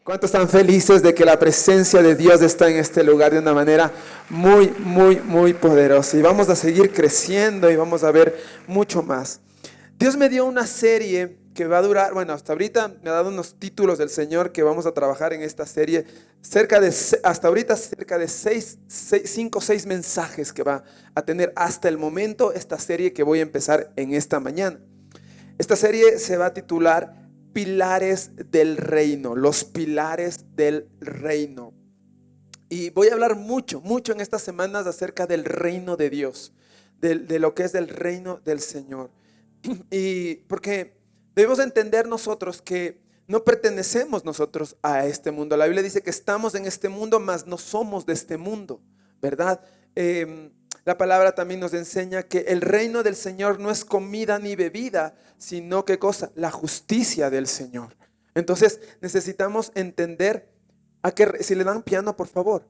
¿Cuántos están felices de que la presencia de Dios está en este lugar de una manera muy poderosa? Y vamos a seguir creciendo y vamos a ver mucho más. Dios me dio una serie que va a durar, bueno, hasta ahorita me ha dado unos títulos del Señor que vamos a trabajar en esta serie. Hasta ahorita cerca de 5 o 6 mensajes que va a tener hasta el momento esta serie que voy a empezar en esta mañana. Esta serie se va a titular Pilares del Reino, los pilares del reino. Y voy a hablar mucho en estas semanas acerca del reino de Dios, de lo que es el reino del Señor. Y porque debemos entender nosotros que no pertenecemos nosotros a este mundo. La Biblia dice que estamos en este mundo, mas no somos de este mundo, ¿verdad? La palabra también nos enseña que el reino del Señor no es comida ni bebida, sino ¿qué cosa? La justicia del Señor. Entonces necesitamos entender si le dan piano, por favor,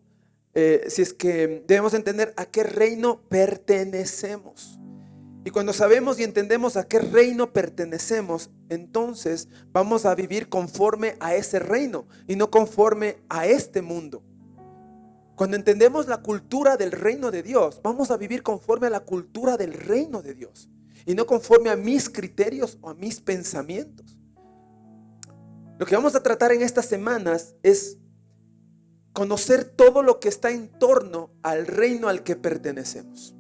si es que debemos entender a qué reino pertenecemos. Y cuando sabemos y entendemos a qué reino pertenecemos, entonces vamos a vivir conforme a ese reino y no conforme a este mundo. Cuando entendemos la cultura del reino de Dios, vamos a vivir conforme a la cultura del reino de Dios y no conforme a mis criterios o a mis pensamientos. Lo que vamos a tratar en estas semanas es conocer todo lo que está en torno al reino al que pertenecemos.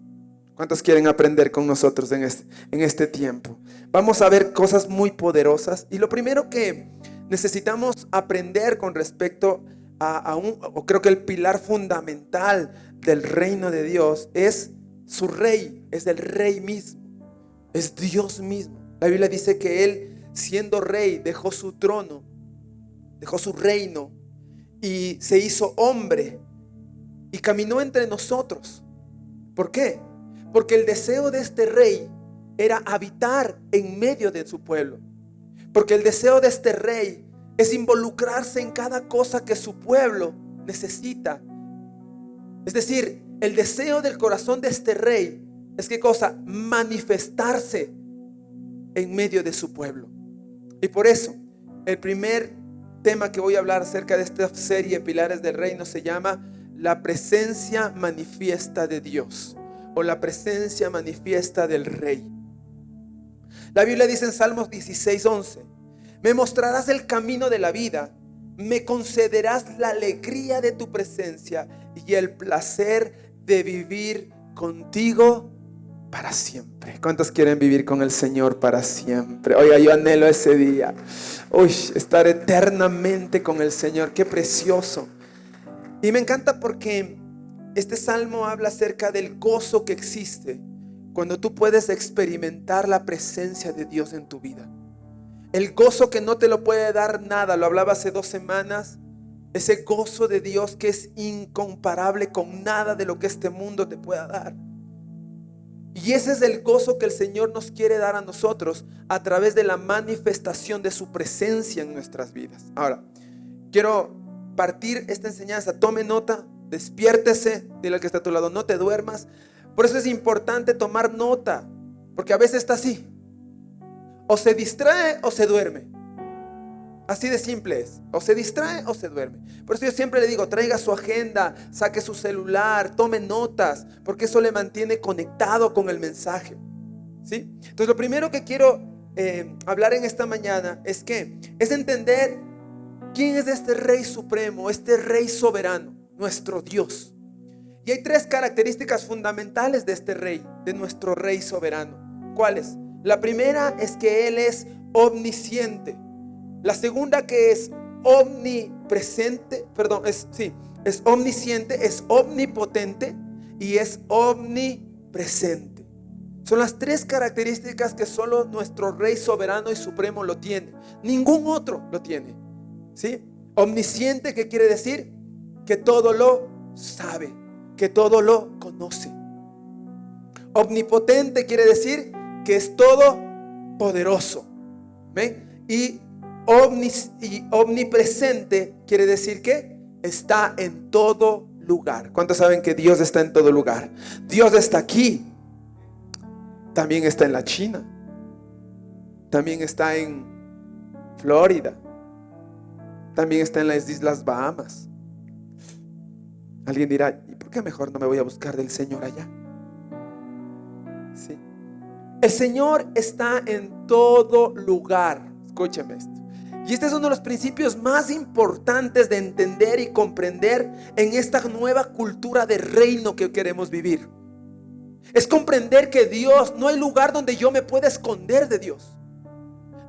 ¿Cuántos quieren aprender con nosotros en este tiempo? Vamos a ver cosas muy poderosas. Y lo primero que necesitamos aprender con respecto o creo que el pilar fundamental del reino de Dios es su rey, es el rey mismo, es Dios mismo. La Biblia dice que Él, siendo rey, dejó su trono, dejó su reino y se hizo hombre y caminó entre nosotros. ¿Por qué? Porque el deseo de este rey era habitar en medio de su pueblo. Porque el deseo de este rey es involucrarse en cada cosa que su pueblo necesita. Es decir, el deseo del corazón de este rey es ¿qué cosa? Manifestarse en medio de su pueblo. Y por eso, el primer tema que voy a hablar acerca de esta serie Pilares del Reino se llama la presencia manifiesta de Dios, o la presencia manifiesta del Rey. La Biblia dice en Salmos 16:11: me mostrarás el camino de la vida, me concederás la alegría de tu presencia y el placer de vivir contigo para siempre. ¿Cuántos quieren vivir con el Señor para siempre? Oiga, yo anhelo ese día. Estar eternamente con el Señor, qué precioso. Y me encanta porque este salmo habla acerca del gozo que existe cuando tú puedes experimentar la presencia de Dios en tu vida. El gozo que no te lo puede dar nada, lo hablaba hace 2 semanas. Ese gozo de Dios que es incomparable con nada de lo que este mundo te pueda dar. Y ese es el gozo que el Señor nos quiere dar a nosotros a través de la manifestación de su presencia en nuestras vidas. Ahora, quiero partir esta enseñanza. Tome nota, despiértese, dile al que está a tu lado, no te duermas. Por eso es importante tomar nota, porque a veces está así: o se distrae o se duerme. Así de simple es: o se distrae o se duerme. Por eso yo siempre le digo, traiga su agenda, saque su celular, tome notas, porque eso le mantiene conectado con el mensaje, ¿sí? Entonces lo primero que quiero hablar en esta mañana es entender quién es este Rey Supremo, este Rey Soberano, nuestro Dios. Y hay 3 características fundamentales de este Rey, de nuestro Rey Soberano. ¿Cuáles? La primera es que Él es omnisciente. La segunda, que es omnipresente, es omnisciente, es omnipotente y es omnipresente. Son las 3 características que solo nuestro Rey Soberano y Supremo lo tiene. Ningún otro lo tiene, ¿sí? Omnisciente, ¿qué quiere decir? Que todo lo sabe, que todo lo conoce. Omnipotente quiere decir que es todopoderoso. ¿Ven? Y omnipresente quiere decir que está en todo lugar. ¿Cuántos saben que Dios está en todo lugar? Dios está aquí. También está en la China. También está en Florida. también está en las Islas Bahamas. Alguien dirá, ¿y por qué mejor no me voy a buscar del Señor allá? Sí. El Señor está en todo lugar. Escúchame esto. Y este es uno de los principios más importantes de entender y comprender en esta nueva cultura de reino que queremos vivir. Es comprender que Dios, no hay lugar donde yo me pueda esconder de Dios.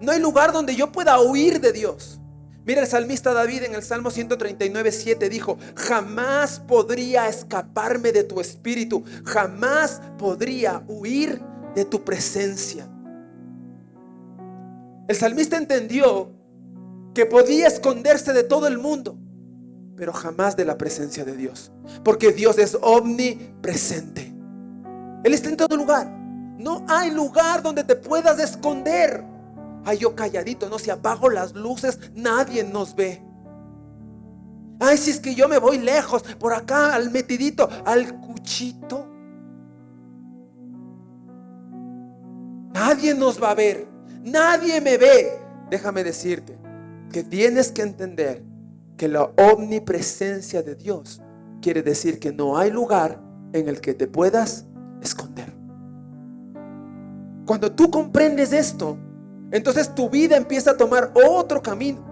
No hay lugar donde yo pueda huir de Dios. Mira, el salmista David en el Salmo 139:7 dijo: jamás podría escaparme de tu espíritu, jamás podría huir de tu presencia. El salmista entendió que podía esconderse de todo el mundo, pero jamás de la presencia de Dios, porque Dios es omnipresente. Él está en todo lugar. No hay lugar donde te puedas esconder. Ay, yo calladito, no, si apago las luces nadie nos ve. Ay, si es que yo me voy lejos, por acá al metidito, al cuchito, nadie nos va a ver, nadie me ve. Déjame decirte que tienes que entender que la omnipresencia de Dios quiere decir que no hay lugar en el que te puedas esconder. Cuando tú comprendes esto, entonces tu vida empieza a tomar otro camino,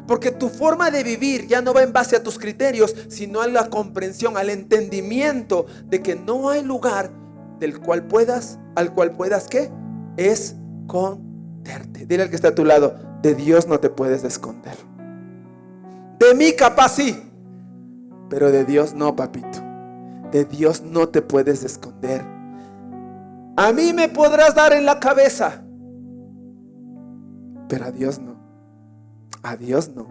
porque tu forma de vivir ya no va en base a tus criterios, sino a la comprensión, al entendimiento de que no hay lugar al cual puedas ¿qué? Esconderte. Dile al que está a tu lado: de Dios no te puedes esconder. De mí capaz sí, pero de Dios no, papito. De Dios no te puedes esconder. A mí me podrás dar en la cabeza, pero a Dios no. A Dios no.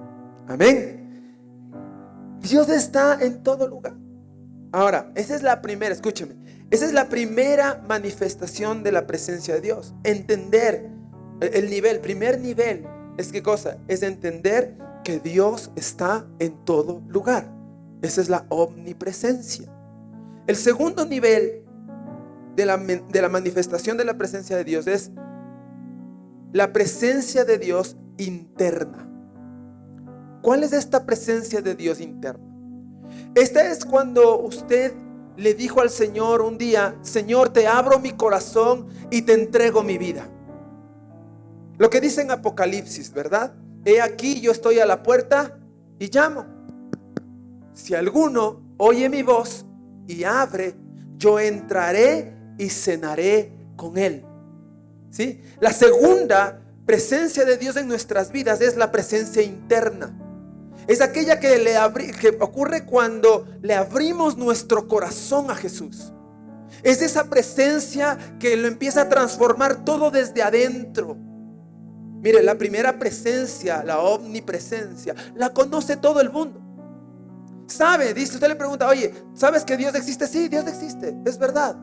Amén. Dios está en todo lugar. Ahora, esa es la primera, escúchame, esa es la primera manifestación de la presencia de Dios. Entender el nivel, primer nivel, es ¿qué cosa? Es entender que Dios está en todo lugar. Esa es la omnipresencia. El segundo nivel de la manifestación de la presencia de Dios es la presencia de Dios interna. ¿Cuál es esta presencia de Dios interna? Esta es cuando usted le dijo al Señor un día: Señor, te abro mi corazón y te entrego mi vida. Lo que dice en Apocalipsis, ¿verdad? He aquí, yo estoy a la puerta y llamo. Si alguno oye mi voz y abre, yo entraré y cenaré con él. ¿Sí? La segunda presencia de Dios en nuestras vidas es la presencia interna. Es aquella que ocurre cuando le abrimos nuestro corazón a Jesús. Es esa presencia que lo empieza a transformar todo desde adentro. Mire, la primera presencia, la omnipresencia, la conoce todo el mundo. ¿Sabe? Dice, usted le pregunta: oye, ¿sabes que Dios existe? Sí, Dios existe, es verdad.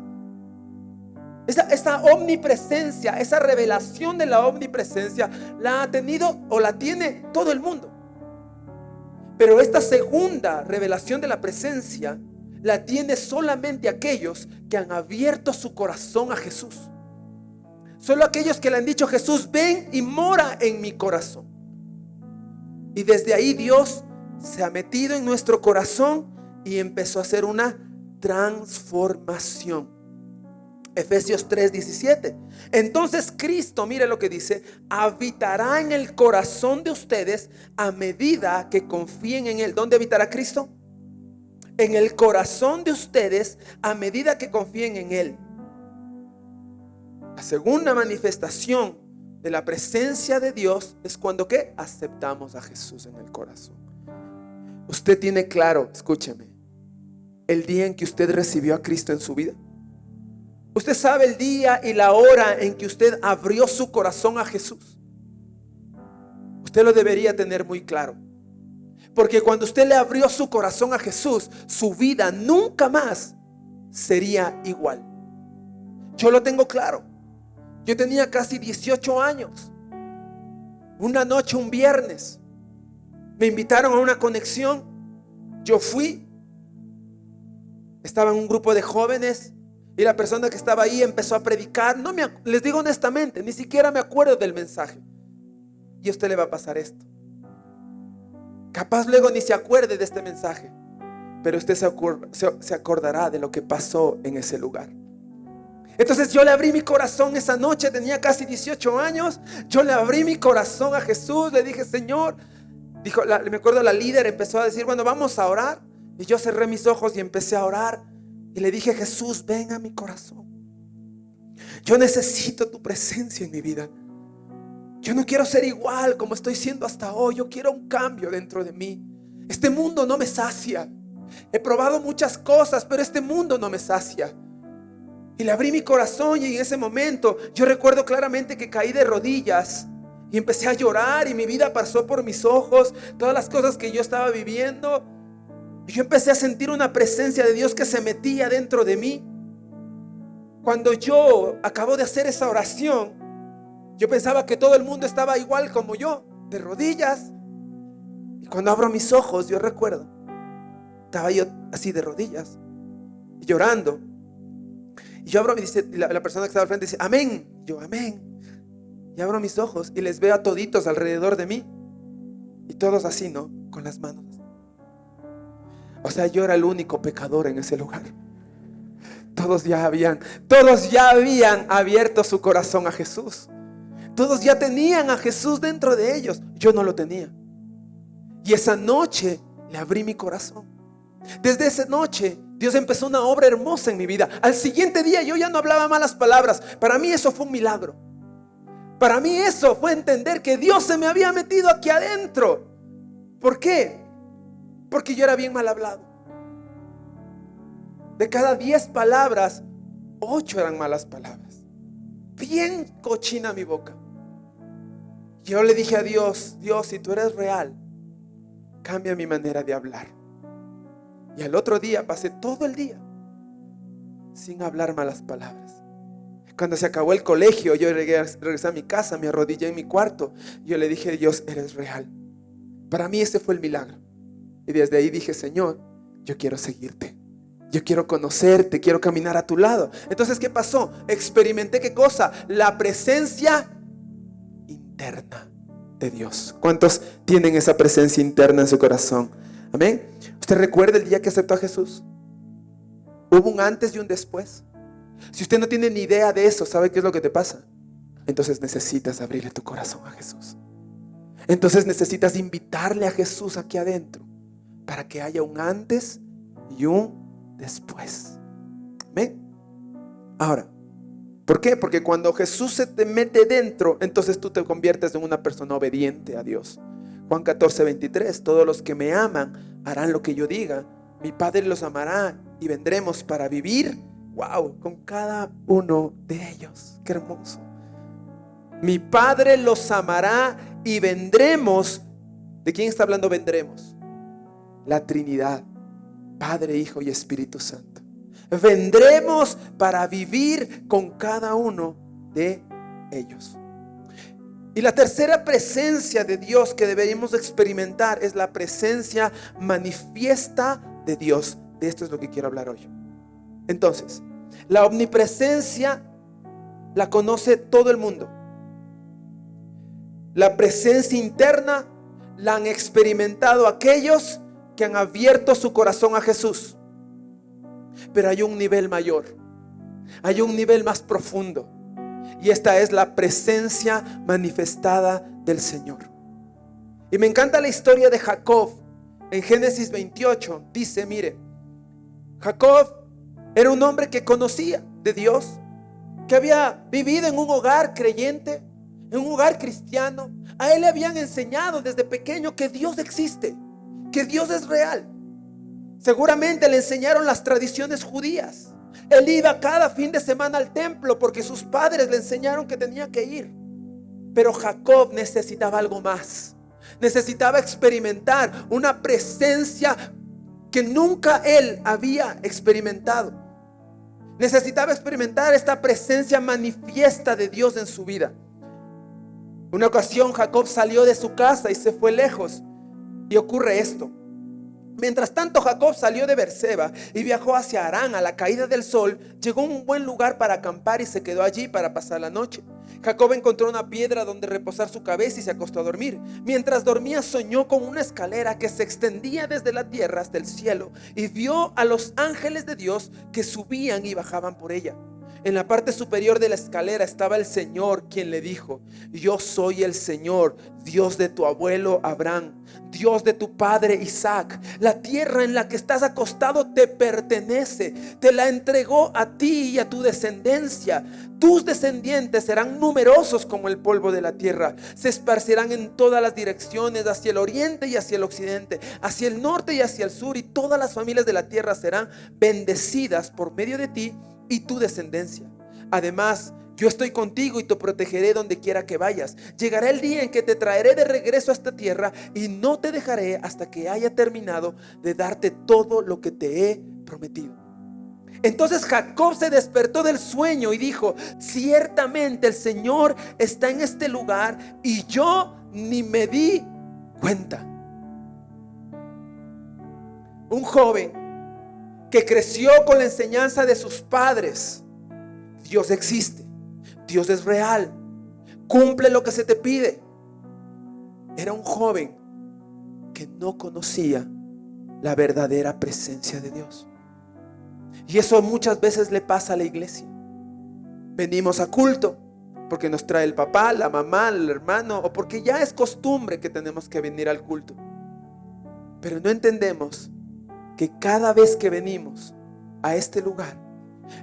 Esa omnipresencia, esa revelación de la omnipresencia la ha tenido o la tiene todo el mundo. Pero esta segunda revelación de la presencia la tiene solamente aquellos que han abierto su corazón a Jesús. Solo aquellos que le han dicho: Jesús, ven y mora en mi corazón. Y desde ahí Dios se ha metido en nuestro corazón y empezó a hacer una transformación. Efesios 3:17. Entonces Cristo, mire lo que dice, habitará en el corazón de ustedes a medida que confíen en Él. ¿Dónde habitará Cristo? En el corazón de ustedes a medida que confíen en Él. La segunda manifestación de la presencia de Dios es cuando ¿qué? Aceptamos a Jesús en el corazón. Usted tiene claro, escúcheme, el día en que usted recibió a Cristo en su vida. Usted sabe el día y la hora en que usted abrió su corazón a Jesús. Usted lo debería tener muy claro, porque cuando usted le abrió su corazón a Jesús, su vida nunca más sería igual. Yo lo tengo claro. Yo tenía casi 18 años. Una noche, un viernes, me invitaron a una conexión. Yo fui. Estaba en un grupo de jóvenes y la persona que estaba ahí empezó a predicar. Les digo honestamente, ni siquiera me acuerdo del mensaje. Y a usted le va a pasar esto. Capaz luego ni se acuerde de este mensaje, pero usted se acordará de lo que pasó en ese lugar. Entonces yo le abrí mi corazón esa noche, tenía casi 18 años. Yo le abrí mi corazón a Jesús, le dije: Señor, me acuerdo, la líder empezó a decir: bueno, vamos a orar. Y yo cerré mis ojos y empecé a orar. Y le dije: Jesús, ven a mi corazón. Yo necesito tu presencia en mi vida. Yo no quiero ser igual como estoy siendo hasta hoy. Yo quiero un cambio dentro de mí. Este mundo no me sacia. He probado muchas cosas, pero este mundo no me sacia. Y le abrí mi corazón, y en ese momento yo recuerdo claramente que caí de rodillas y empecé a llorar, y mi vida pasó por mis ojos, todas las cosas que yo estaba viviendo. Y yo empecé a sentir una presencia de Dios que se metía dentro de mí. Cuando yo acabo de hacer esa oración, yo pensaba que todo el mundo estaba igual como yo, de rodillas. Y cuando abro mis ojos, yo recuerdo, estaba yo así de rodillas y llorando. Y yo abro, y dice, la persona que estaba al frente dice: amén. Y yo: amén. Y abro mis ojos y les veo a toditos alrededor de mí. Y todos así, ¿no? Con las manos. O sea, yo era el único pecador en ese lugar. Todos ya habían abierto su corazón a Jesús. Todos ya tenían a Jesús dentro de ellos. Yo no lo tenía. Y esa noche le abrí mi corazón. Desde esa noche Dios empezó una obra hermosa en mi vida. Al siguiente día yo ya no hablaba malas palabras. Para mí eso fue un milagro. Para mí eso fue entender que Dios se me había metido aquí adentro. ¿Por qué? Porque yo era bien mal hablado. De cada 10 palabras, 8 eran malas palabras. Bien cochina mi boca. Yo le dije a Dios: Dios, si tú eres real, cambia mi manera de hablar. Y al otro día pasé todo el día sin hablar malas palabras. Cuando se acabó el colegio, yo regresé a mi casa, me arrodillé en mi cuarto. Yo le dije: Dios, eres real. Para mí ese fue el milagro. Y desde ahí dije: Señor, yo quiero seguirte. Yo quiero conocerte, quiero caminar a tu lado. Entonces, ¿qué pasó? Experimenté, ¿qué cosa? La presencia interna de Dios. ¿Cuántos tienen esa presencia interna en su corazón? Amén. ¿Usted recuerda el día que aceptó a Jesús? Hubo un antes y un después. Si usted no tiene ni idea de eso, ¿sabe qué es lo que te pasa? Entonces necesitas abrirle tu corazón a Jesús. Entonces necesitas invitarle a Jesús aquí adentro, para que haya un antes y un después. ¿Amén? Ahora, ¿por qué? Porque cuando Jesús se te mete dentro, entonces tú te conviertes en una persona obediente a Dios. Juan 14:23: todos los que me aman harán lo que yo diga. Mi Padre los amará y vendremos para vivir, con cada uno de ellos. Qué hermoso. Mi Padre los amará y vendremos. ¿De quién está hablando vendremos? La Trinidad, Padre, Hijo y Espíritu Santo. Vendremos para vivir con cada uno de ellos. Y la tercera presencia de Dios que deberíamos experimentar es la presencia manifiesta de Dios. De esto es lo que quiero hablar hoy. Entonces, la omnipresencia la conoce todo el mundo. La presencia interna la han experimentado aquellos que han abierto su corazón a Jesús. Pero hay un nivel mayor, hay un nivel más profundo, y esta es la presencia manifestada del Señor. Y me encanta la historia de Jacob. En Génesis 28 dice: mire, Jacob era un hombre que conocía de Dios, que había vivido en un hogar creyente, en un hogar cristiano. A él le habían enseñado desde pequeño que Dios existe, que Dios es real. Seguramente le enseñaron las tradiciones judías. Él iba cada fin de semana al templo porque sus padres le enseñaron que tenía que ir. Pero Jacob necesitaba algo más. Necesitaba experimentar una presencia que nunca él había experimentado. Necesitaba experimentar esta presencia manifiesta de Dios en su vida. Una ocasión Jacob salió de su casa y se fue lejos. Y ocurre esto. Mientras tanto, Jacob salió de Berseba y viajó hacia Harán. A la caída del sol llegó a un buen lugar para acampar y se quedó allí para pasar la noche. Jacob encontró una piedra donde reposar su cabeza y se acostó a dormir. Mientras dormía, soñó con una escalera que se extendía desde la tierra hasta el cielo, y vio a los ángeles de Dios que subían y bajaban por ella. En la parte superior de la escalera estaba el Señor, quien le dijo: yo soy el Señor, Dios de tu abuelo Abraham, Dios de tu padre Isaac. La tierra en la que estás acostado te pertenece, te la entregó a ti y a tu descendencia. Tus descendientes serán numerosos como el polvo de la tierra. Se esparcirán en todas las direcciones, hacia el oriente y hacia el occidente, hacia el norte y hacia el sur, y todas las familias de la tierra serán bendecidas por medio de ti y tu descendencia. Además, yo estoy contigo y te protegeré donde quiera que vayas. Llegará el día en que te traeré de regreso a esta tierra, y no te dejaré hasta que haya terminado de darte todo lo que te he prometido. Entonces Jacob se despertó del sueño y dijo: ciertamente el Señor está en este lugar, y yo ni me di cuenta. Un joven que creció con la enseñanza de sus padres: Dios existe, Dios es real, cumple lo que se te pide. Era un joven que no conocía la verdadera presencia de Dios. Y eso muchas veces le pasa a la iglesia. Venimos a culto porque nos trae el papá, la mamá, el hermano, o porque ya es costumbre que tenemos que venir al culto. Pero no entendemos que cada vez que venimos a este lugar,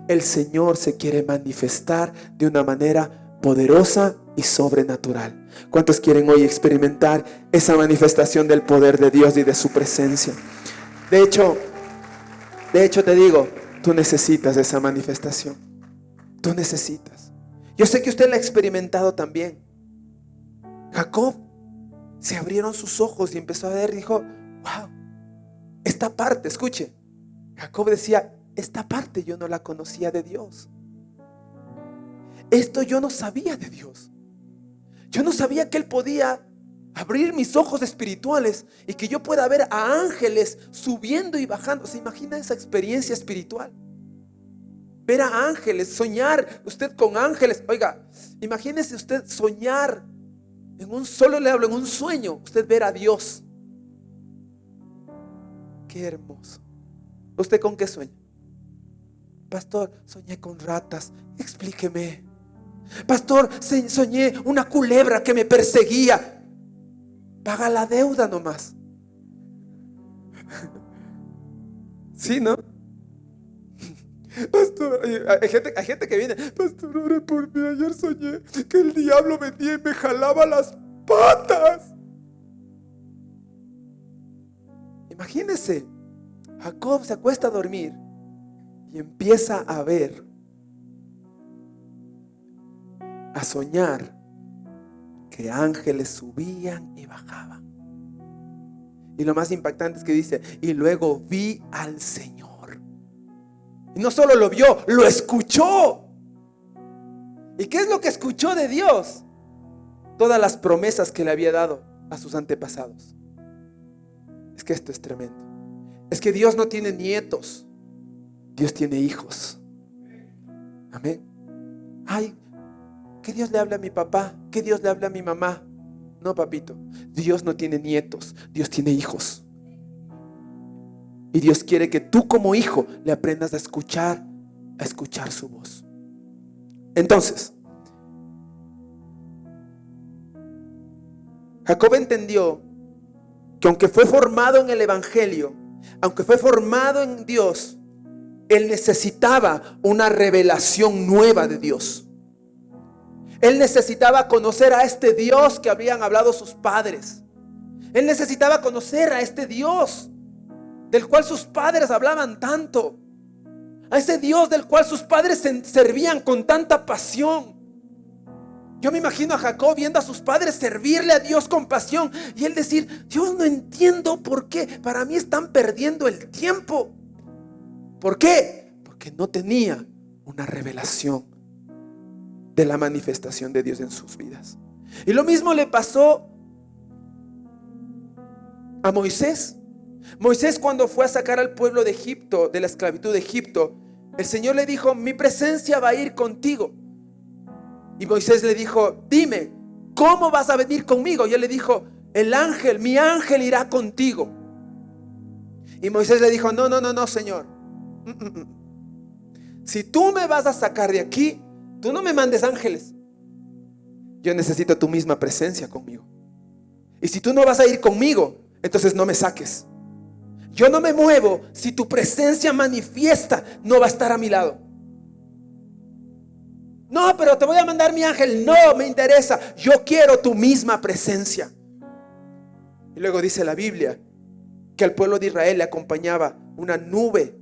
el Señor se quiere manifestar de una manera poderosa y sobrenatural. ¿Cuántos quieren hoy experimentar esa manifestación del poder de Dios y de su presencia? De hecho te digo, tú necesitas esa manifestación. Tú necesitas. Yo sé que usted la ha experimentado también. Jacob, se abrieron sus ojos y empezó a ver, dijo: wow, esta parte, escuche, Jacob decía: esta parte yo no la conocía de Dios. Esto yo no sabía de Dios. Yo no sabía que Él podía abrir mis ojos espirituales y que yo pueda ver a ángeles subiendo y bajando. ¿Se imagina esa experiencia espiritual? Ver a ángeles, soñar usted con ángeles. Oiga, imagínese usted soñar solo le hablo, en un sueño, usted ver a Dios. Qué hermoso. ¿Usted con qué sueña? Pastor, soñé con ratas. Explíqueme. Pastor, soñé una culebra que me perseguía. Paga la deuda nomás. ¿Sí, no? Pastor, hay gente que viene: pastor, ore por mí, ayer soñé que el diablo venía y me jalaba las patas. Imagínese, Jacob se acuesta a dormir y empieza a ver, a soñar que ángeles subían y bajaban. Y lo más impactante es que dice: y luego vi al Señor. Y no solo lo vio, lo escuchó. ¿Y qué es lo que escuchó de Dios? Todas las promesas que le había dado a sus antepasados. Es que esto es tremendo. Es que Dios no tiene nietos, Dios tiene hijos. Amén. Ay, que Dios le hable a mi papá, que Dios le hable a mi mamá. No, papito, Dios no tiene nietos, Dios tiene hijos. Y Dios quiere que tú como hijo le aprendas a escuchar su voz. Entonces, Jacob entendió que aunque fue formado en el evangelio, aunque fue formado en Dios, él necesitaba una revelación nueva de Dios. Él necesitaba conocer a este Dios que habían hablado sus padres. Él necesitaba conocer a este Dios del cual sus padres hablaban tanto. A ese Dios del cual sus padres servían con tanta pasión. Yo me imagino a Jacob viendo a sus padres servirle a Dios con pasión y él decir: yo no entiendo por qué, para mí están perdiendo el tiempo. ¿Por qué? Porque no tenía una revelación de la manifestación de Dios en sus vidas. Y lo mismo le pasó a Moisés. Moisés, cuando fue a sacar al pueblo de Egipto, de la esclavitud de Egipto, el Señor le dijo: mi presencia va a ir contigo. Y Moisés le dijo: dime, ¿cómo vas a venir conmigo? Y él le dijo: el ángel, mi ángel irá contigo. Y Moisés le dijo: no, Señor. Si tú me vas a sacar de aquí, tú no me mandes ángeles. Yo necesito tu misma presencia conmigo. Y si tú no vas a ir conmigo, entonces no me saques. Yo no me muevo si tu presencia manifiesta no va a estar a mi lado. No, pero te voy a mandar mi ángel. No me interesa. Yo quiero tu misma presencia. Y luego dice la Biblia que al pueblo de Israel le acompañaba una nube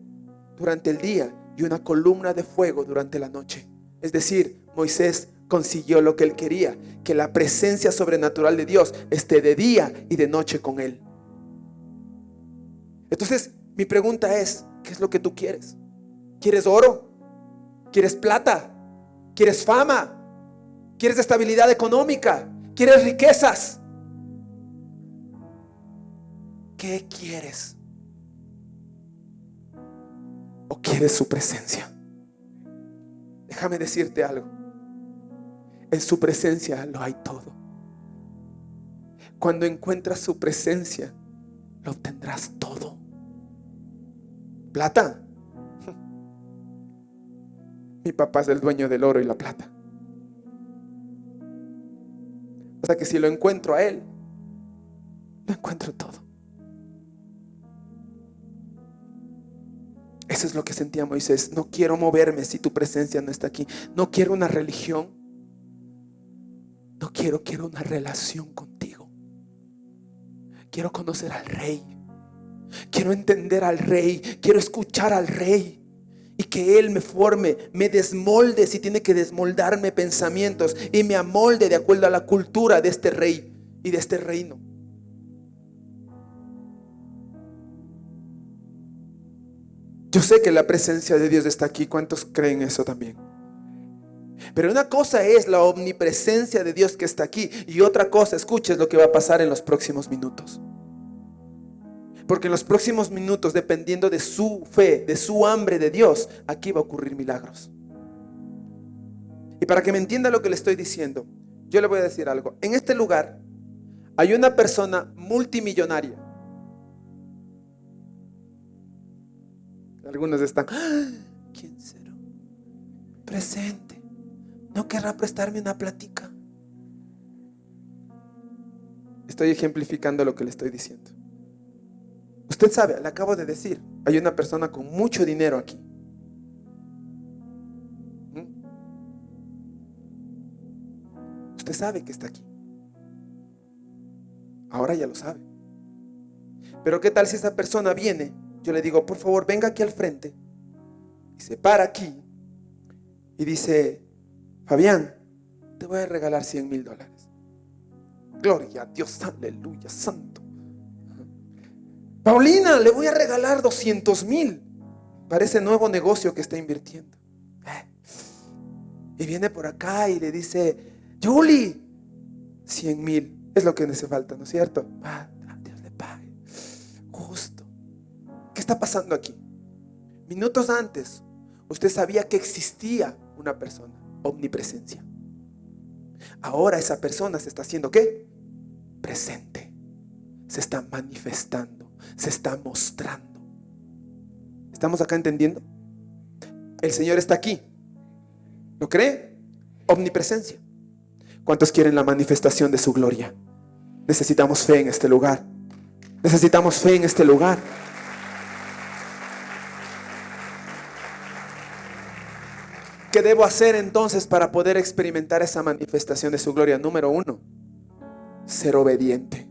durante el día y una columna de fuego durante la noche. Es decir, Moisés consiguió lo que él quería, que la presencia sobrenatural de Dios esté de día y de noche con él. Entonces, mi pregunta es: ¿qué es lo que tú quieres? ¿Quieres oro? ¿Quieres plata? ¿Quieres fama? ¿Quieres estabilidad económica? ¿Quieres riquezas? ¿Qué quieres? ¿O quieres su presencia? Déjame decirte algo. En su presencia lo hay todo. Cuando encuentras su presencia, lo obtendrás todo. Plata. Mi papá es el dueño del oro y la plata. O sea que si lo encuentro a él, lo encuentro todo. Eso es lo que sentía Moisés. No quiero moverme si tu presencia no está aquí. No quiero una religión. No quiero una relación contigo. Quiero conocer al Rey. Quiero entender al Rey. Quiero escuchar al Rey. Y que Él me forme, me desmolde si tiene que desmoldarme pensamientos, y me amolde de acuerdo a la cultura de este Rey y de este reino. Yo sé que la presencia de Dios está aquí. ¿Cuántos creen eso también? Pero una cosa es la omnipresencia de Dios que está aquí, y otra cosa, escuches lo que va a pasar en los próximos minutos. Porque en los próximos minutos, dependiendo de su fe, de su hambre de Dios, aquí va a ocurrir milagros. Y para que me entienda lo que le estoy diciendo, yo le voy a decir algo. En este lugar hay una persona multimillonaria. Algunos están: ¿quién será? Presente. ¿No querrá prestarme una platica? Estoy ejemplificando lo que le estoy diciendo. Usted sabe, le acabo de decir, hay una persona con mucho dinero aquí. Usted sabe que está aquí. Ahora ya lo sabe. Pero ¿qué tal si esa persona viene? Yo le digo: por favor, venga aquí al frente. Y se para aquí y dice: Fabián, te voy a regalar $100,000. Gloria a Dios, aleluya, santo. Paulina, le voy a regalar 200,000 para ese nuevo negocio que está invirtiendo. Y viene por acá y le dice: Julie, 100,000 es lo que me hace falta, ¿no es cierto? Dios le pague. Justo. ¿Qué está pasando aquí? Minutos antes, usted sabía que existía una persona, omnipresencia. Ahora esa persona se está haciendo ¿qué? Presente. Se está manifestando, se está mostrando. ¿Estamos acá entendiendo? El Señor está aquí. ¿Lo cree? Omnipresencia. ¿Cuántos quieren la manifestación de su gloria? Necesitamos fe en este lugar. Necesitamos fe en este lugar. ¿Qué debo hacer entonces para poder experimentar esa manifestación de su gloria? Número 1, ser obediente.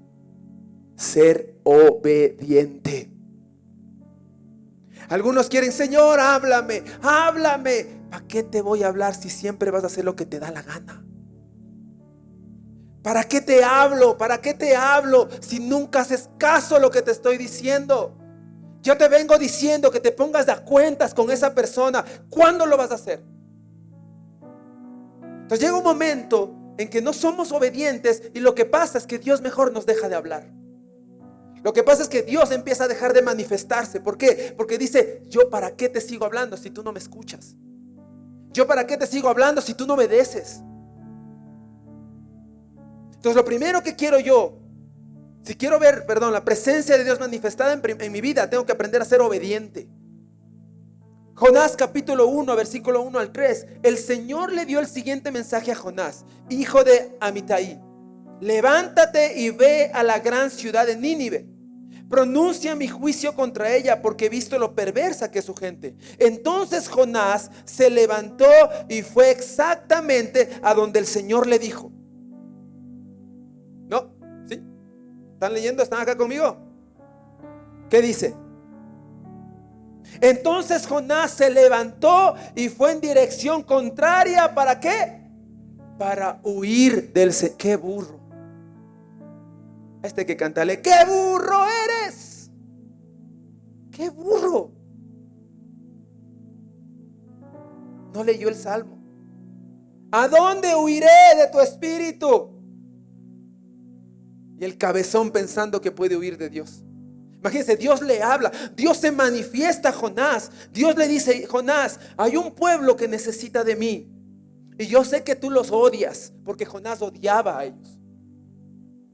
Ser obediente. Algunos quieren: Señor, háblame, háblame. ¿Para qué te voy a hablar si siempre vas a hacer lo que te da la gana? ¿Para qué te hablo? ¿Para qué te hablo si nunca haces caso a lo que te estoy diciendo? Yo te vengo diciendo que te pongas a cuentas con esa persona. ¿Cuándo lo vas a hacer? Entonces llega un momento en que no somos obedientes, y lo que pasa es que Dios mejor nos deja de hablar. Lo que pasa es que Dios empieza a dejar de manifestarse. ¿Por qué? Porque dice: yo para qué te sigo hablando si tú no me escuchas. Yo para qué te sigo hablando si tú no obedeces. Entonces lo primero que quiero yo, si quiero ver, la presencia de Dios manifestada en mi vida, tengo que aprender a ser obediente. Jonás capítulo 1, versículo 1 al 3. El Señor le dio el siguiente mensaje a Jonás, hijo de Amitai: levántate y ve a la gran ciudad de Nínive. Pronuncia mi juicio contra ella, porque he visto lo perversa que es su gente. Entonces Jonás se levantó y fue exactamente a donde el Señor le dijo. ¿No? ¿Sí? ¿Están leyendo? ¿Están acá conmigo? ¿Qué dice? Entonces Jonás se levantó y fue en dirección contraria. ¿Para qué? Para huir del... ¡Qué burro! Que cántale: ¡qué burro eres! ¡Qué burro! No leyó el salmo. ¿A dónde huiré de tu espíritu? Y el cabezón pensando que puede huir de Dios. Imagínense, Dios le habla, Dios se manifiesta a Jonás. Dios le dice: Jonás, hay un pueblo que necesita de mí, y yo sé que tú los odias, porque Jonás odiaba a ellos.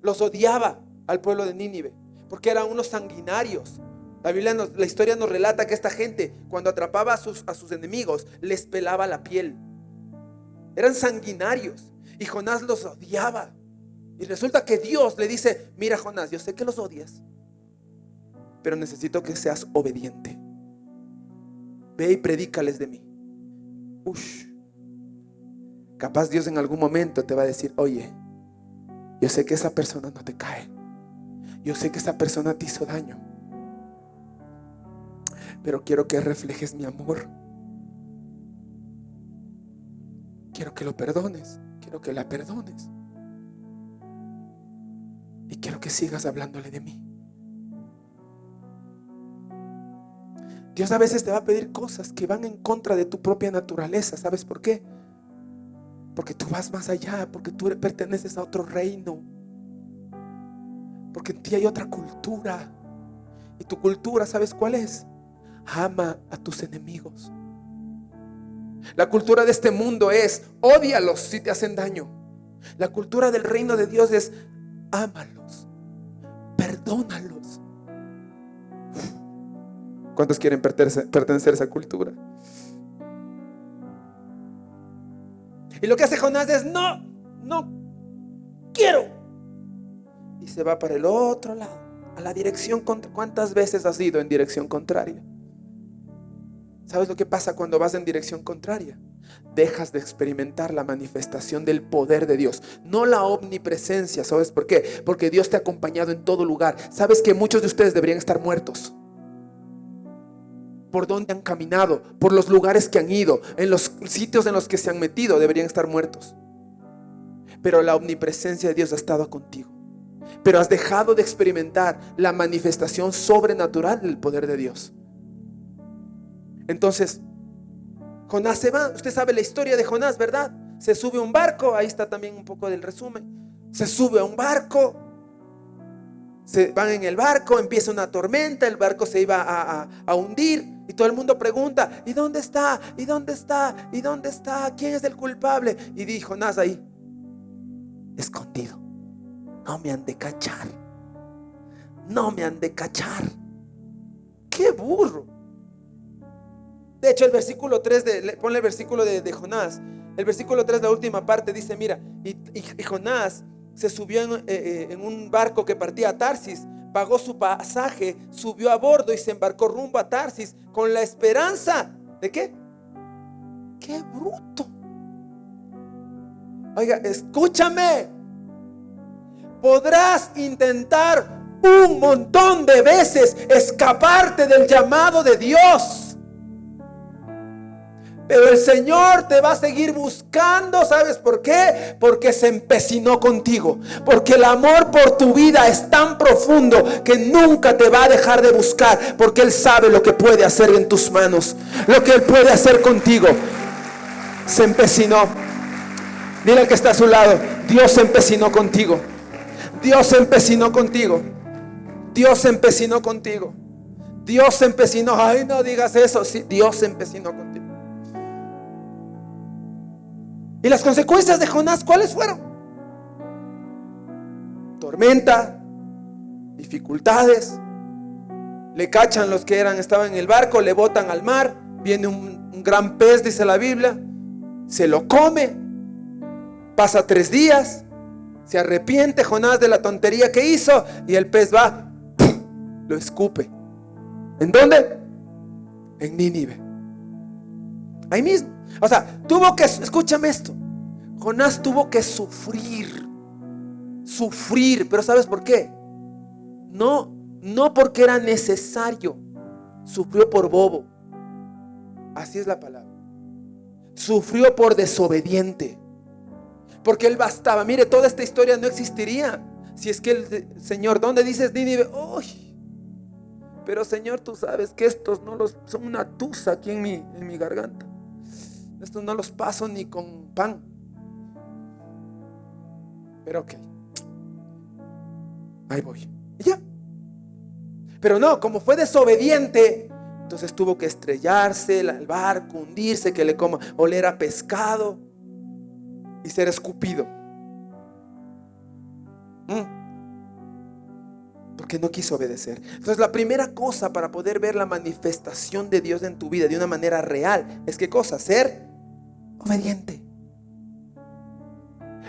Los odiaba al pueblo de Nínive, porque eran unos sanguinarios. La historia nos relata que esta gente, cuando atrapaba a sus enemigos, les pelaba la piel. Eran sanguinarios, y Jonás los odiaba. Y resulta que Dios le dice: mira, Jonás, yo sé que los odias, pero necesito que seas obediente. Ve y predícales de mí. Capaz Dios en algún momento te va a decir: oye, yo sé que esa persona no te cae, yo sé que esa persona te hizo daño, pero quiero que reflejes mi amor. Quiero que lo perdones, quiero que la perdones, y quiero que sigas hablándole de mí. Dios a veces te va a pedir cosas que van en contra de tu propia naturaleza. ¿Sabes por qué? Porque tú vas más allá, porque tú perteneces a otro reino, porque en ti hay otra cultura. Y tu cultura, ¿sabes cuál es? Ama a tus enemigos. La cultura de este mundo es: ódialos si te hacen daño. La cultura del reino de Dios es: ámalos, perdónalos. ¿Cuántos quieren pertenecer a esa cultura? Y lo que hace Jonás es: no quiero. Y se va para el otro lado, a la dirección contraria. ¿Cuántas veces has ido en dirección contraria? ¿Sabes lo que pasa cuando vas en dirección contraria? Dejas de experimentar la manifestación del poder de Dios, no la omnipresencia. ¿Sabes por qué? Porque Dios te ha acompañado en todo lugar. ¿Sabes que muchos de ustedes deberían estar muertos? Por donde han caminado, por los lugares que han ido, en los sitios en los que se han metido, deberían estar muertos. Pero la omnipresencia de Dios ha estado contigo. Pero has dejado de experimentar la manifestación sobrenatural del poder de Dios. Entonces Jonás se va. Usted sabe la historia de Jonás, ¿verdad? Se sube a un barco. Ahí está también un poco del resumen. Se sube a un barco, se van en el barco, empieza una tormenta, el barco se iba a hundir, y todo el mundo pregunta: ¿y dónde está? ¿y dónde está? ¿y dónde está? ¿Quién es el culpable? Y dijo Jonás ahí, escondido: no me han de cachar, no me han de cachar. ¡Qué burro! De hecho, el versículo 3 ponle el versículo de Jonás. El versículo 3, la última parte, dice: mira, y Jonás se subió en un barco que partía a Tarsis, pagó su pasaje, subió a bordo y se embarcó rumbo a Tarsis con la esperanza ¿de qué? ¡Qué bruto! Oiga, escúchame. Podrás intentar un montón de veces escaparte del llamado de Dios, pero el Señor te va a seguir buscando. ¿Sabes por qué? Porque se empecinó contigo. Porque el amor por tu vida es tan profundo que nunca te va a dejar de buscar. Porque Él sabe lo que puede hacer en tus manos, lo que Él puede hacer contigo. Se empecinó. Dile al que está a su lado: Dios se empecinó contigo. Dios se empecinó contigo. Dios se empecinó contigo. Dios se empecinó. Ay, no digas eso. Sí, Dios se empecinó contigo. ¿Y las consecuencias de Jonás cuáles fueron? tormenta, dificultades. Le cachan los que estaban en el barco, le botan al mar. Viene un gran pez, dice la Biblia, se lo come. Pasa 3 días, se arrepiente Jonás de la tontería que hizo, y el pez va, lo escupe. ¿En dónde? En Nínive. Ahí mismo. O sea, escúchame esto, Jonás tuvo que sufrir, pero ¿sabes por qué? No porque era necesario. Sufrió por bobo. Así es la palabra. Sufrió por desobediente. Porque él bastaba. Mire, toda esta historia no existiría si es que el Señor, ¿dónde dices Nínive? ¡Uy! Pero Señor, tú sabes que estos son una tusa aquí en mi garganta. Estos no los paso ni con pan. Pero ok, ahí voy. Y ya. Pero no, como fue desobediente, entonces tuvo que estrellarse el barco, hundirse, que le coma, oler a pescado y ser escupido. Porque no quiso obedecer. Entonces la primera cosa para poder ver la manifestación de Dios en tu vida de una manera real es ¿qué cosa? Ser obediente.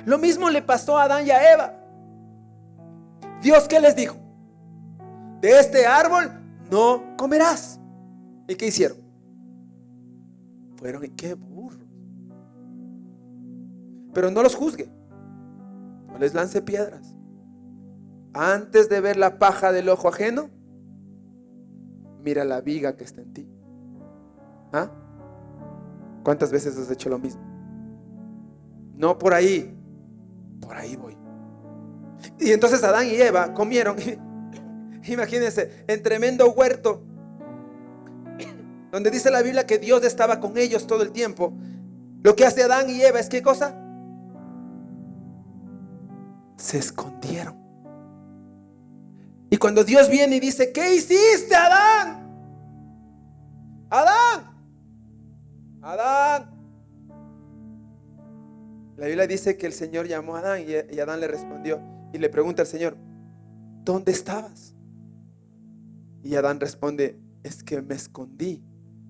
Lo mismo le pasó a Adán y a Eva. Dios, ¿qué les dijo? De este árbol no comerás. ¿Y qué hicieron? Fueron y qué burros. Pero no los juzgue, no les lance piedras. Antes de ver la paja del ojo ajeno, mira la viga que está en ti. ¿Ah? ¿Cuántas veces has hecho lo mismo? No por ahí voy. Y entonces Adán y Eva comieron. Imagínense, en tremendo huerto, donde dice la Biblia que Dios estaba con ellos todo el tiempo. Lo que hace Adán y Eva es ¿qué cosa? Se escondieron. Y cuando Dios viene y dice: ¿qué hiciste, Adán? Adán. La Biblia dice que el Señor llamó a Adán y Adán le respondió y le pregunta al Señor: ¿dónde estabas? Y Adán responde: es que me escondí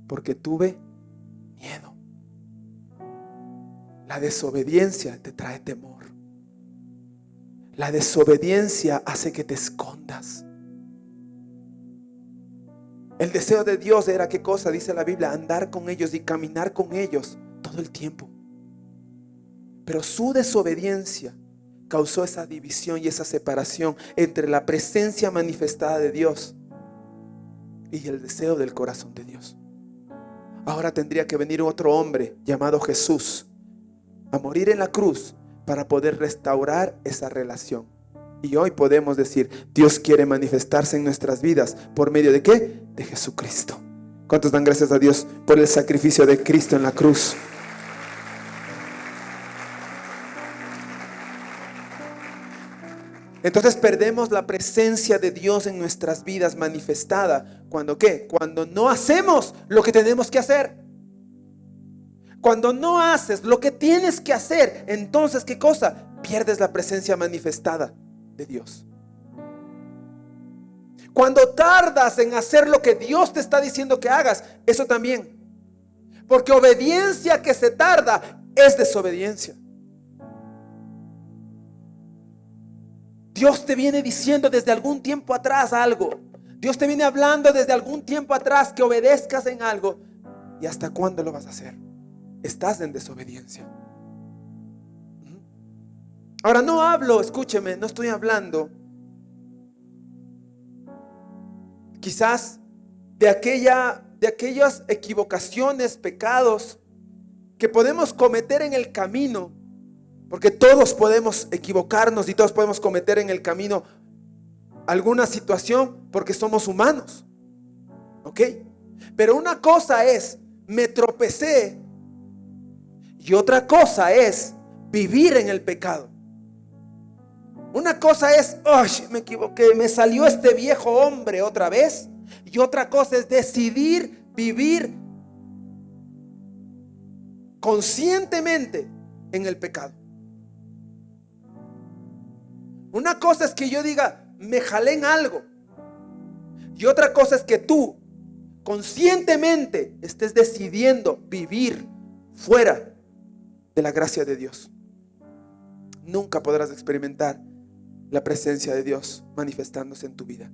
porque tuve miedo. La desobediencia te trae temor. La desobediencia hace que te escondas. El deseo de Dios era ¿qué cosa? Dice la Biblia: andar con ellos y caminar con ellos todo el tiempo. Pero su desobediencia causó esa división y esa separación entre la presencia manifestada de Dios y el deseo del corazón de Dios. Ahora tendría que venir otro hombre llamado Jesús a morir en la cruz para poder restaurar esa relación. Y hoy podemos decir: Dios quiere manifestarse en nuestras vidas. ¿Por medio de qué? De Jesucristo. ¿Cuántos dan gracias a Dios por el sacrificio de Cristo en la cruz? Entonces perdemos la presencia de Dios en nuestras vidas manifestada. ¿Cuándo qué? Cuando no hacemos lo que tenemos que hacer. Cuando no haces lo que tienes que hacer, entonces ¿qué cosa? Pierdes la presencia manifestada de Dios. Cuando tardas en hacer lo que Dios te está diciendo que hagas, eso también. Porque obediencia que se tarda es desobediencia. Dios te viene diciendo desde algún tiempo atrás algo. Dios te viene hablando desde algún tiempo atrás que obedezcas en algo. ¿Y hasta cuándo lo vas a hacer? Estás en desobediencia. Ahora no hablo, escúcheme, no estoy hablando quizás de aquellas equivocaciones, pecados que podemos cometer en el camino. Porque todos podemos equivocarnos y todos podemos cometer en el camino alguna situación porque somos humanos. ¿Ok? Pero una cosa es: me tropecé, y otra cosa es vivir en el pecado. Una cosa es: oh, me equivoqué, me salió este viejo hombre otra vez. Y otra cosa es decidir vivir conscientemente en el pecado. Una cosa es que yo diga, me jalé en algo. Y otra cosa es que tú conscientemente estés decidiendo vivir fuera de la gracia de Dios. Nunca podrás experimentar la presencia de Dios manifestándose en tu vida.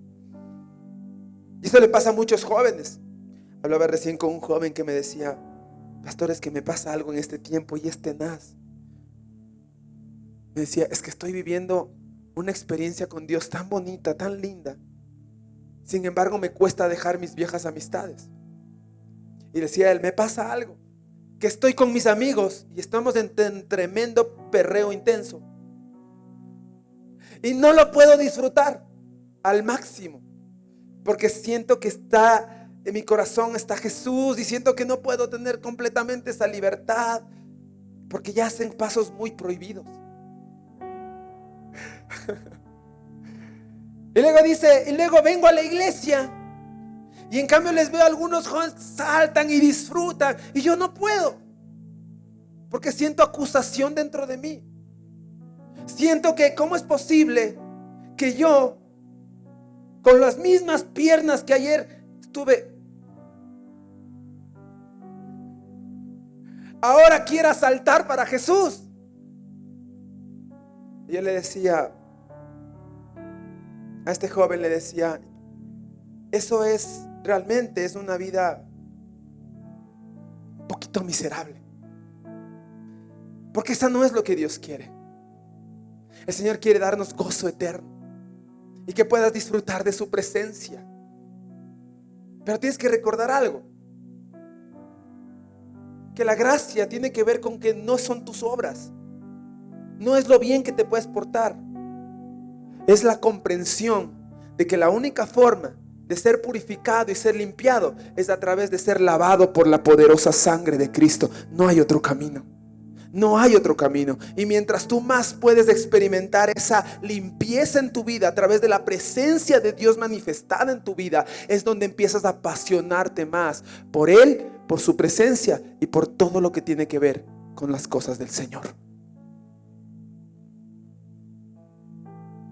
Y esto le pasa a muchos jóvenes. Hablaba recién con un joven que me decía, pastor, es que me pasa algo en este tiempo y es tenaz. Me decía, es que estoy viviendo una experiencia con Dios tan bonita, tan linda. Sin embargo, me cuesta dejar mis viejas amistades. Y decía él, me pasa algo, que estoy con mis amigos y estamos en tremendo perreo intenso. Y no lo puedo disfrutar al máximo, porque siento que está en mi corazón, está Jesús, y siento que no puedo tener completamente esa libertad, porque ya hacen pasos muy prohibidos. Y luego dice, y luego vengo a la iglesia y en cambio les veo a algunos jóvenes que saltan y disfrutan y yo no puedo, porque siento acusación dentro de mí. Siento que cómo es posible que yo, con las mismas piernas que ayer estuve, ahora quiera saltar para Jesús. Y yo le decía a este joven, le decía, eso es realmente es una vida un poquito miserable, porque esa no es lo que Dios quiere. El Señor quiere darnos gozo eterno y que puedas disfrutar de su presencia. Pero tienes que recordar algo, que la gracia tiene que ver con que no son tus obras, no es lo bien que te puedes portar, es la comprensión de que la única forma de ser purificado y ser limpiado es a través de ser lavado por la poderosa sangre de Cristo. No hay otro camino. No hay otro camino. Y mientras tú más puedes experimentar esa limpieza en tu vida a través de la presencia de Dios manifestada en tu vida, es donde empiezas a apasionarte más por Él, por su presencia y por todo lo que tiene que ver con las cosas del Señor.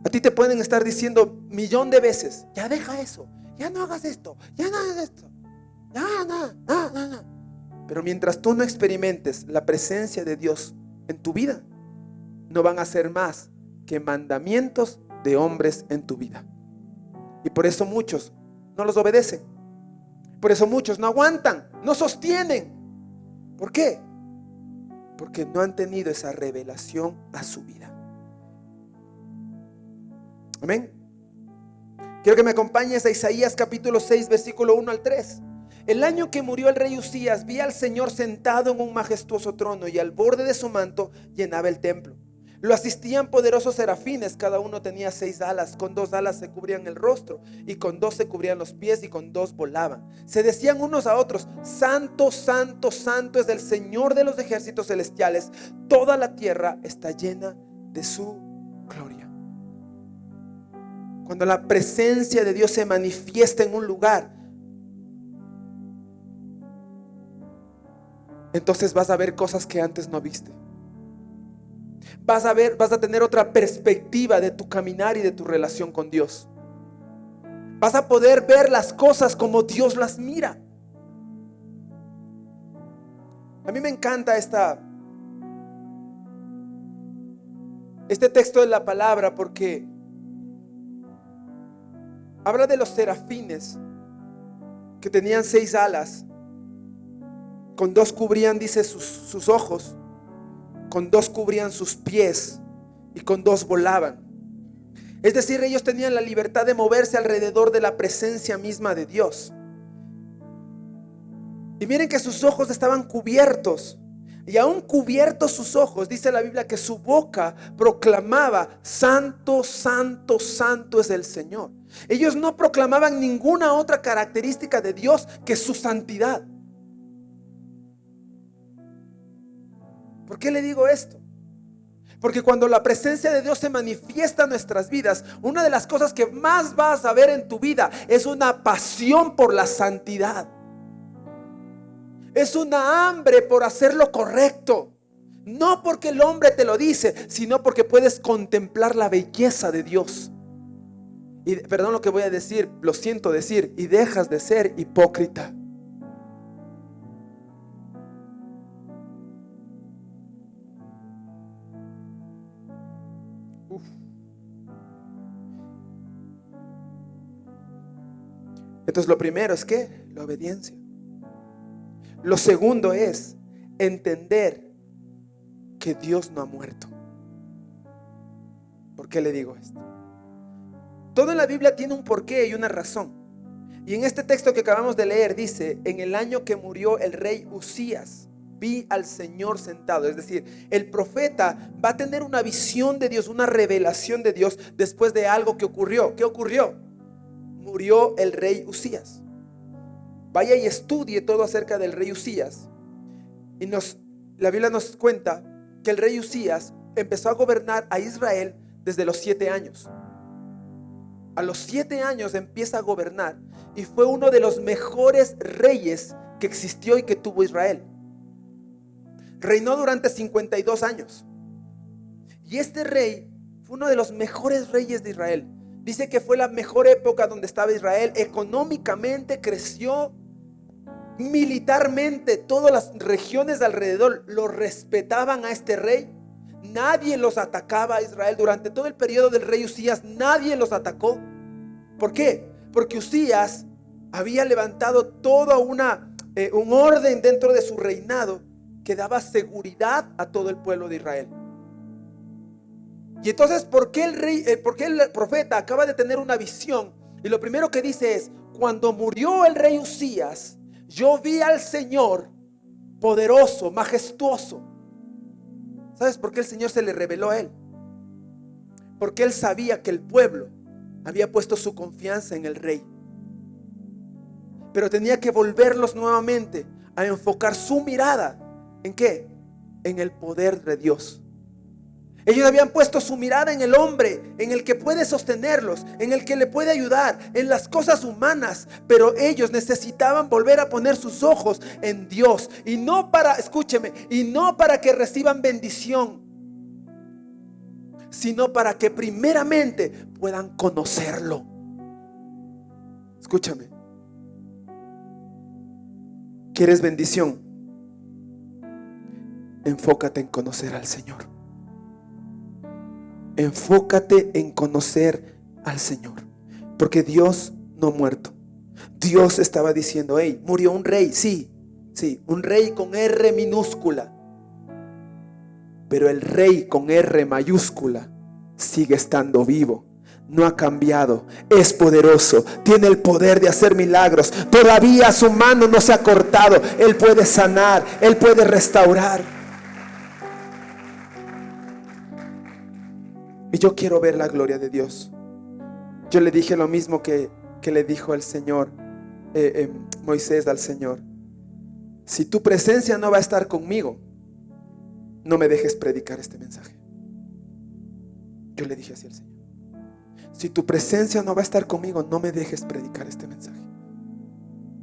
A ti te pueden estar diciendo millón de veces, ya deja eso, ya no hagas esto, ya no hagas esto, no. Pero mientras tú no experimentes la presencia de Dios en tu vida, no van a ser más que mandamientos de hombres en tu vida. Y por eso muchos no los obedecen. Por eso muchos no aguantan, no sostienen. ¿Por qué? Porque no han tenido esa revelación a su vida. Amén. Quiero que me acompañes a Isaías capítulo 6 versículo 1 al 3. El año que murió el rey Usías, vi al Señor sentado en un majestuoso trono, y al borde de su manto llenaba el templo. Lo asistían poderosos serafines, cada uno tenía 6 alas. Con 2 alas se cubrían el rostro, y con 2 se cubrían los pies, y con 2 volaban. Se decían unos a otros, santo, santo, santo es el Señor de los ejércitos celestiales. Toda la tierra está llena de su gloria. Cuando la presencia de Dios se manifiesta en un lugar, entonces vas a ver cosas que antes no viste. Vas a tener otra perspectiva de tu caminar y de tu relación con Dios. Vas a poder ver las cosas como Dios las mira. A mí me encanta este texto de la palabra, porque habla de los serafines que tenían 6 alas. Con 2 cubrían, dice, sus ojos. Con 2 cubrían sus pies. Y con 2 volaban. Es decir, ellos tenían la libertad de moverse alrededor de la presencia misma de Dios. Y miren que sus ojos estaban cubiertos. Y aún cubiertos sus ojos, dice la Biblia que su boca proclamaba: santo, santo, santo es el Señor. Ellos no proclamaban ninguna otra característica de Dios que su santidad. ¿Por qué le digo esto? Porque cuando la presencia de Dios se manifiesta en nuestras vidas, una de las cosas que más vas a ver en tu vida es una pasión por la santidad. Es una hambre por hacer lo correcto. No porque el hombre te lo dice, sino porque puedes contemplar la belleza de Dios. Y perdón lo que voy a decir, lo siento decir, y dejas de ser hipócrita. Uf. Entonces lo primero es que la obediencia. Lo segundo es entender que Dios no ha muerto. ¿Por qué le digo esto? Todo en la Biblia tiene un porqué y una razón. Y en este texto que acabamos de leer dice: en el año que murió el rey Uzías, vi al Señor sentado. Es decir, el profeta va a tener una visión de Dios, una revelación de Dios después de algo que ocurrió. ¿Qué ocurrió? Murió el rey Uzías. Vaya y estudie todo acerca del rey Uzías. Y la Biblia nos cuenta que el rey Uzías empezó a gobernar a Israel desde los 7 años. A los 7 años empieza a gobernar y fue uno de los mejores reyes que existió y que tuvo Israel. Reinó durante 52 años. Y este rey fue uno de los mejores reyes de Israel. Dice que fue la mejor época donde estaba Israel. Económicamente creció, militarmente todas las regiones de alrededor lo respetaban a este rey. Nadie los atacaba a Israel durante todo el periodo del rey Uzías. Nadie los atacó. ¿Por qué? Porque Uzías había levantado todo un orden dentro de su reinado que daba seguridad a todo el pueblo de Israel. Y entonces, ¿por qué el profeta acaba de tener una visión? Y lo primero que dice es: cuando murió el rey Uzías, yo vi al Señor poderoso, majestuoso. ¿Sabes por qué el Señor se le reveló a él? Porque él sabía que el pueblo había puesto su confianza en el rey, pero tenía que volverlos nuevamente a enfocar su mirada. ¿En qué? En el poder de Dios. Ellos habían puesto su mirada en el hombre, en el que puede sostenerlos, en el que le puede ayudar, en las cosas humanas. Pero ellos necesitaban volver a poner sus ojos en Dios. Y no para, escúcheme, y no para que reciban bendición, sino para que primeramente puedan conocerlo. Escúchame. ¿Quieres bendición? Enfócate en conocer al Señor. Enfócate en conocer al Señor. Porque Dios no ha muerto. Dios estaba diciendo: hey, murió un rey, sí, un rey con R minúscula. Pero el rey con R mayúscula sigue estando vivo. No ha cambiado, es poderoso, tiene el poder de hacer milagros. Todavía su mano no se ha cortado. Él puede sanar, Él puede restaurar. Y yo quiero ver la gloria de Dios. Yo le dije lo mismo que le dijo el Señor, Moisés al Señor: si tu presencia no va a estar conmigo, no me dejes predicar este mensaje. Yo le dije así al Señor: si tu presencia no va a estar conmigo, no me dejes predicar este mensaje.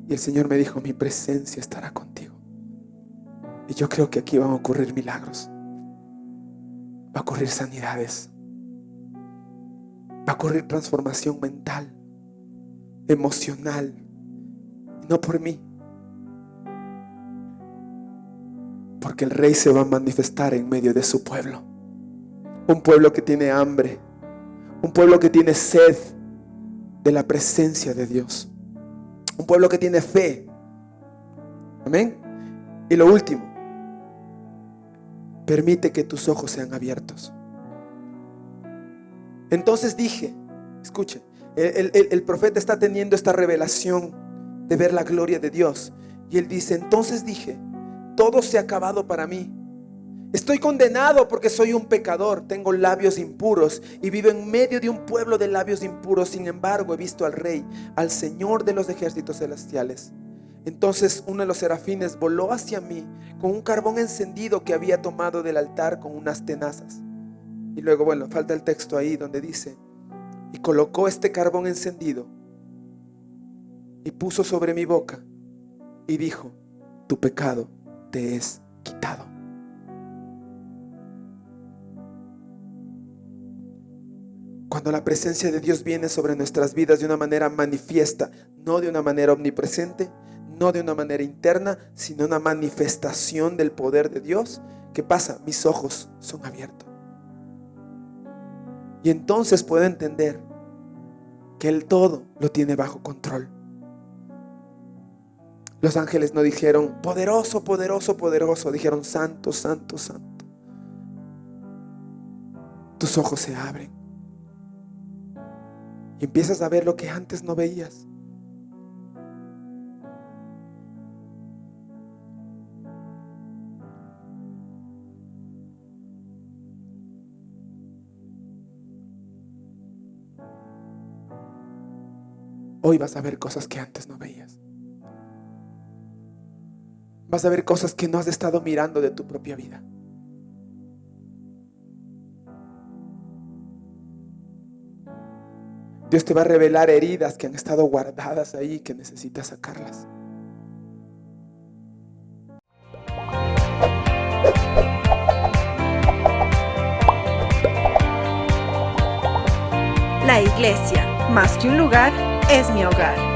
Y el Señor me dijo: mi presencia estará contigo. Y yo creo que aquí van a ocurrir milagros, va a ocurrir sanidades, va a ocurrir transformación mental, emocional. No por mí, porque el Rey se va a manifestar en medio de su pueblo. Un pueblo que tiene hambre, un pueblo que tiene sed de la presencia de Dios, un pueblo que tiene fe. Amén. Y lo último, permite que tus ojos sean abiertos. Entonces dije, escuchen, el profeta está teniendo esta revelación de ver la gloria de Dios. Y él dice: entonces dije, todo se ha acabado para mí. Estoy condenado porque soy un pecador, tengo labios impuros y vivo en medio de un pueblo de labios impuros. Sin embargo, he visto al Rey, al Señor de los ejércitos celestiales. Entonces uno de los serafines voló hacia mí con un carbón encendido que había tomado del altar con unas tenazas. Y luego, falta el texto ahí donde dice: y colocó este carbón encendido y puso sobre mi boca y dijo: tu pecado te es quitado. Cuando la presencia de Dios viene sobre nuestras vidas de una manera manifiesta, no de una manera omnipresente, no de una manera interna, sino una manifestación del poder de Dios. ¿Qué pasa? Mis ojos son abiertos. Y entonces puedo entender que el todo lo tiene bajo control. Los ángeles no dijeron poderoso, poderoso, poderoso. Dijeron santo, santo, santo. Tus ojos se abren y empiezas a ver lo que antes no veías. Hoy vas a ver cosas que antes no veías. Vas a ver cosas que no has estado mirando de tu propia vida. Dios te va a revelar heridas que han estado guardadas ahí, que necesitas sacarlas. La iglesia, más que un lugar, es mi hogar.